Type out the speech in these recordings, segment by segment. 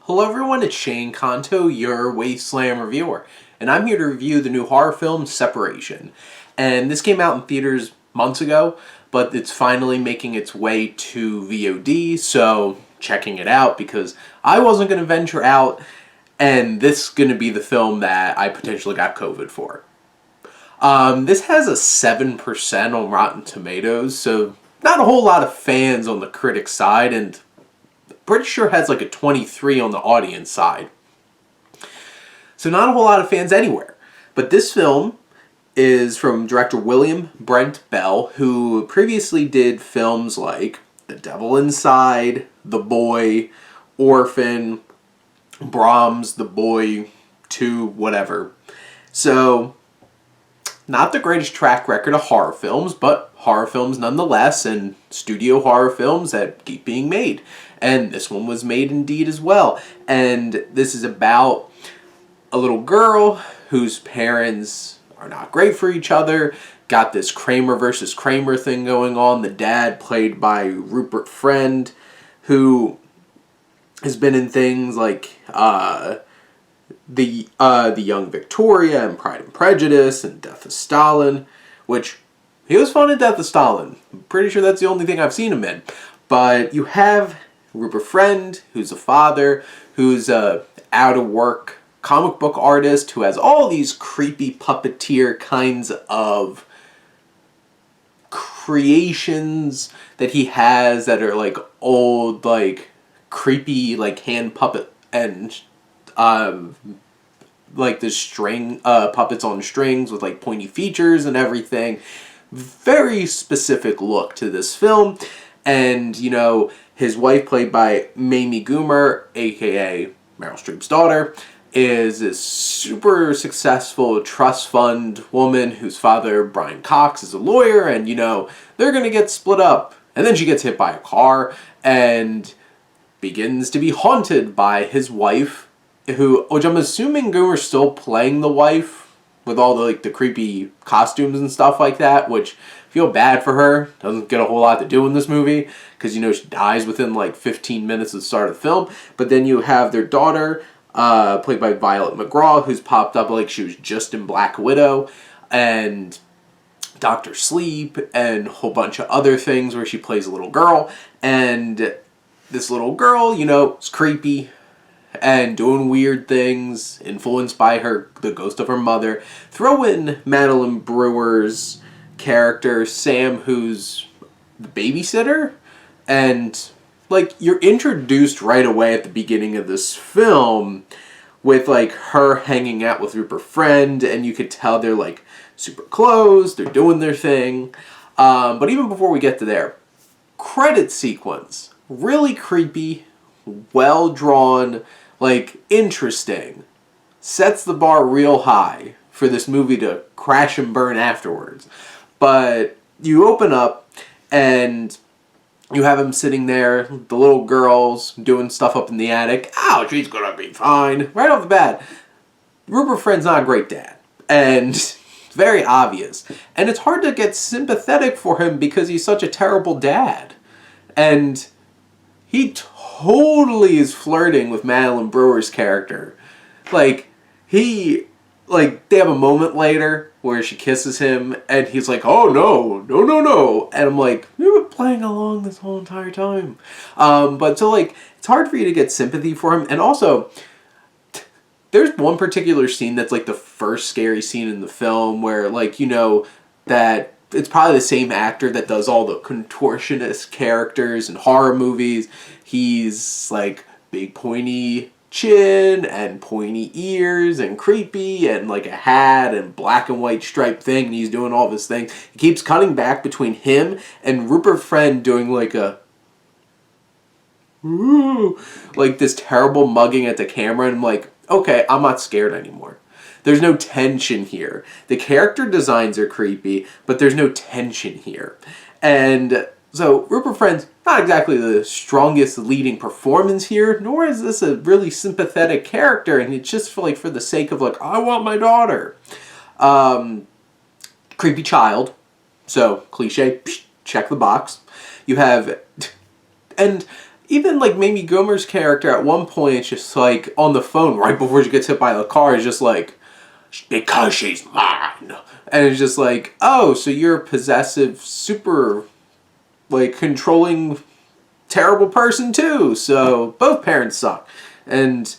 Hello everyone, it's Shane Kanto, your Wasteland reviewer, and I'm here to review the new horror film, Separation. And this came out in theaters months ago, but it's finally making its way to VOD, so checking it out because I wasn't going to venture out, and this is going to be the film that I potentially got COVID for. This has a 7% on Rotten Tomatoes, so not a whole lot of fans on the critic side, and pretty sure has like a 23 on the audience side. So not a whole lot of fans anywhere. But this film is from director William Brent Bell, who previously did films like The Devil Inside, The Boy, Orphan, Brahms, The Boy 2, whatever. So not the greatest track record of horror films, but horror films nonetheless, and studio horror films that keep being made. And this one was made indeed as well. And this is about a little girl whose parents are not great for each other. Got this Kramer versus Kramer thing going on. The dad, played by Rupert Friend, who has been in things like the Young Victoria and Pride and Prejudice and Death of Stalin, which he was fun in Death of Stalin. I'm pretty sure that's the only thing I've seen him in. But you have Rupert Friend, who's a father, who's a out-of-work comic book artist who has all these creepy puppeteer kinds of creations that he has that are like old, like creepy, like hand puppet and like the string puppets on strings with like pointy features and everything. Very specific look to this film. And, you know, his wife, played by Mamie Goomer, aka Meryl Streep's daughter, is this super successful trust fund woman whose father, Brian Cox, is a lawyer, and, you know, they're gonna get split up. And then she gets hit by a car and begins to be haunted by his wife, which I'm assuming Goomer's still playing the wife with all the like the creepy costumes and stuff like that, which I feel bad for her. Doesn't get a whole lot to do in this movie because, you know, she dies within like 15 minutes of the start of the film. But then you have their daughter, played by Violet McGraw, who's popped up like she was just in Black Widow and Dr. Sleep and a whole bunch of other things where she plays a little girl. And this little girl, you know, is creepy and doing weird things, influenced by the ghost of her mother. Throw in Madeline Brewer's character, Sam, who's the babysitter, and like you're introduced right away at the beginning of this film with like her hanging out with Rupert Friend, and you could tell they're like super close, they're doing their thing. But even before we get to there, credit sequence, really creepy, well drawn, like interesting, sets the bar real high for this movie to crash and burn afterwards. But you open up and you have him sitting there, the little girl's doing stuff up in the attic. Oh, she's gonna be fine. Right off the bat, Rupert Friend's not a great dad. And it's very obvious. And it's hard to get sympathetic for him because he's such a terrible dad. And he totally is flirting with Madeline Brewer's character. Like, they have a moment later where she kisses him, and he's like, oh, no, no, no, no. And I'm like, you were playing along this whole entire time. But so, like, it's hard for you to get sympathy for him. And also, there's one particular scene that's, like, the first scary scene in the film where, like, you know, that it's probably the same actor that does all the contortionist characters in horror movies. He's like big pointy chin and pointy ears and creepy and like a hat and black and white striped thing, and he's doing all this thing. He keeps cutting back between him and Rupert Friend doing like a like this terrible mugging at the camera, and I'm like, okay, I'm not scared anymore. There's no tension here. The character designs are creepy, but there's no tension here. And so Rupert Friend's not exactly the strongest leading performance here, nor is this a really sympathetic character, and it's just for the sake of like, I want my daughter. Creepy child. So, cliche, check the box. You have, and even like Mamie Gomer's character at one point, it's just like on the phone right before she gets hit by the car, is just like, because she's mine. And it's just like, oh, so you're a possessive, super, like, controlling, terrible person too. So both parents suck. And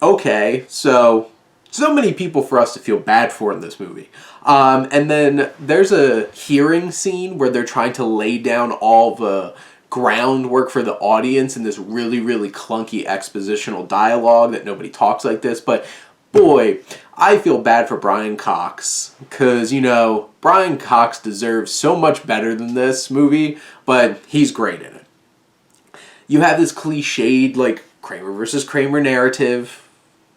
okay, so many people for us to feel bad for in this movie. And then there's a hearing scene where they're trying to lay down all the groundwork for the audience in this really, really clunky expositional dialogue that nobody talks like this. But boy, I feel bad for Brian Cox. Because, you know, Brian Cox deserves so much better than this movie, but he's great in it. You have this cliched, like, Kramer versus Kramer narrative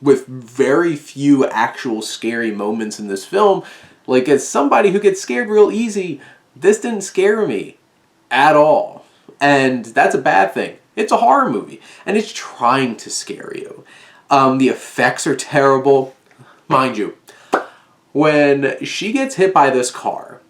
with very few actual scary moments in this film. Like, as somebody who gets scared real easy, this didn't scare me at all. And that's a bad thing. It's a horror movie, and it's trying to scare you. The effects are terrible. Mind you, when she gets hit by this car,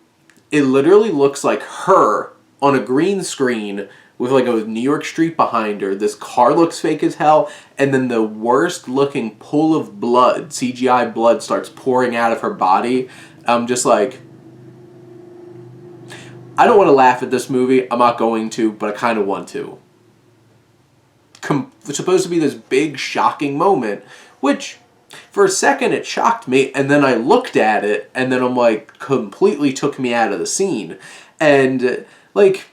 it literally looks like her on a green screen with like a New York street behind her. This car looks fake as hell, and then the worst looking pool of blood, CGI blood, starts pouring out of her body. I'm just like, I don't want to laugh at this movie. I'm not going to, but I kind of want to. It's supposed to be this big, shocking moment, which for a second it shocked me, and then I looked at it, and then I'm like, completely took me out of the scene. And like,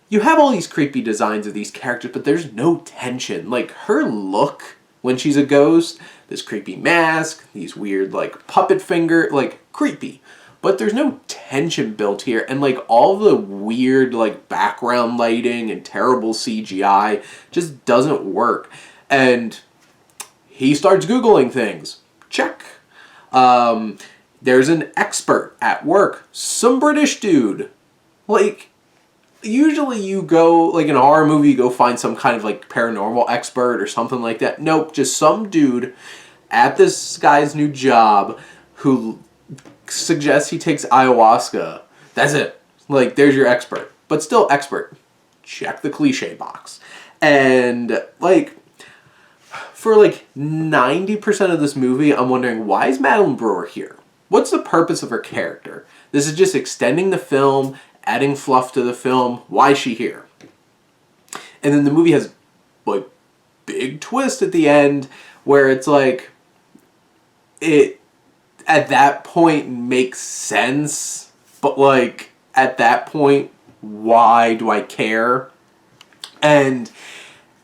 you have all these creepy designs of these characters, but there's no tension. Like, her look when she's a ghost, this creepy mask, these weird, like, puppet finger, like, creepy. But there's no tension built here, and, like, all the weird, like, background lighting and terrible CGI just doesn't work. And he starts Googling things. Check. There's an expert at work. Some British dude. Like, usually you go, like in a horror movie, you go find some kind of like paranormal expert or something like that. Nope, just some dude at this guy's new job who suggests he takes ayahuasca. That's it. Like, there's your expert. But still expert. Check the cliche box. And like, for like 90% of this movie, I'm wondering, why is Madeline Brewer here? What's the purpose of her character? This is just extending the film, adding fluff to the film. Why is she here? And then the movie has like big twist at the end where it's like, it at that point makes sense, but like at that point, why do I care? And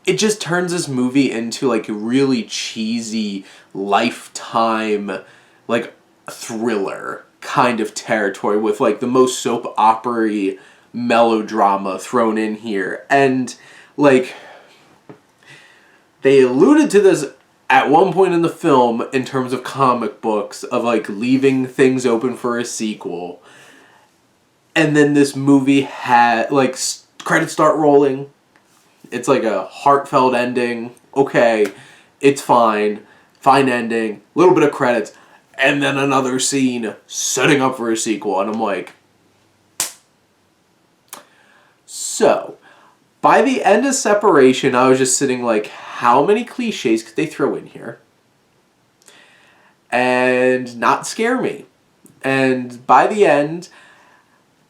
it just turns this movie into like a really cheesy Lifetime like thriller kind of territory with like the most soap opera-y melodrama thrown in here. And like, they alluded to this at one point in the film in terms of comic books of like leaving things open for a sequel. And then this movie had like credits start rolling. It's like a heartfelt ending. Okay, it's fine. Fine ending. A little bit of credits. And then another scene setting up for a sequel. And I'm like... So, by the end of Separation, I was just sitting like, how many cliches could they throw in here? And not scare me. And by the end,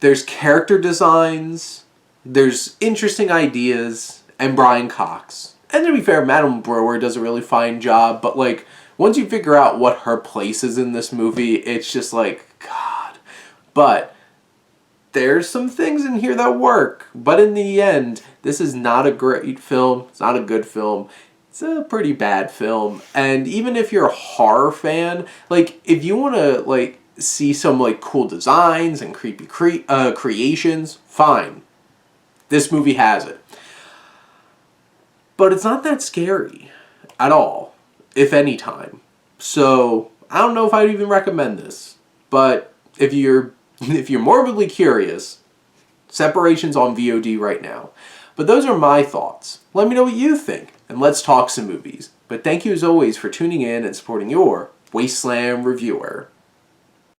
there's character designs, there's interesting ideas, and Brian Cox. And to be fair, Madeline Brewer does a really fine job, but like, once you figure out what her place is in this movie, it's just like, God. But there's some things in here that work. But in the end, this is not a great film. It's not a good film. It's a pretty bad film. And even if you're a horror fan, like, if you want to, like, see some, like, cool designs and creepy creations, fine. This movie has it. But it's not that scary at all, if any time. So, I don't know if I'd even recommend this. But if you're morbidly curious, Separation's on VOD right now. But those are my thoughts. Let me know what you think, and let's talk some movies. But thank you as always for tuning in and supporting your Wasteland reviewer.